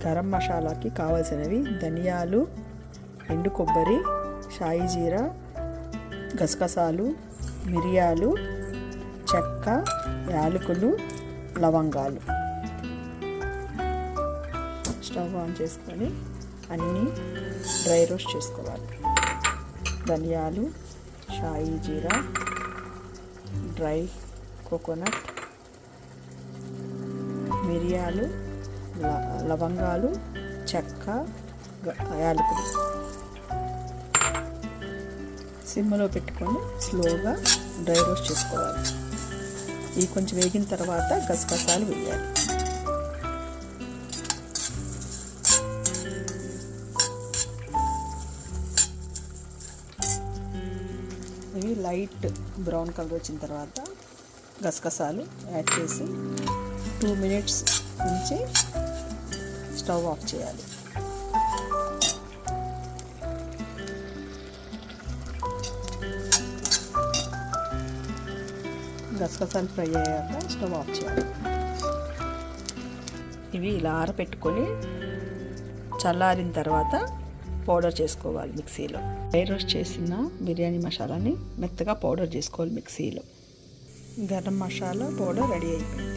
గరం మసాలాకి కావాల్సినవి ధనియాలు, ఎండు కొబ్బరి, షాయి జీరా, గసగసాలు, మిరియాలు, చెక్క, యాలకులు, లవంగాలు. స్టవ్ ఆన్ చేసుకొని అన్నీ డ్రై రోస్ట్ చేసుకోవాలి. ధనియాలు, షాయి జీరా, డ్రై కోకోనట్, మిరియాలు, లవంగాలు, చెక్క, యాలకులు సిమ్లో పెట్టుకొని స్లోగా డ్రై రోస్ట్ చేసుకోవాలి. ఇవి కొంచెం వేగిన తర్వాత గసగసాలు వేయాలి. ఇవి లైట్ బ్రౌన్ కలర్ వచ్చిన తర్వాత గసగసాలు యాడ్ చేసి 2 minutes ఉంచి స్టవ్ ఆఫ్ చేయాలి. గసగసాలు ఫ్రై అయ్యాక స్టవ్ ఆఫ్ చేయాలి. ఇవి ఇలా ఆరబెట్టుకొని చల్లారిన తర్వాత పౌడర్ చేసుకోవాలి మిక్సీలో. డ్రై రోస్ట్ చేసిన బిర్యానీ మసాలాని మెత్తగా పౌడర్ చేసుకోవాలి మిక్సీలో. గరం మసాలా పౌడర్ రెడీ అయిపోయింది.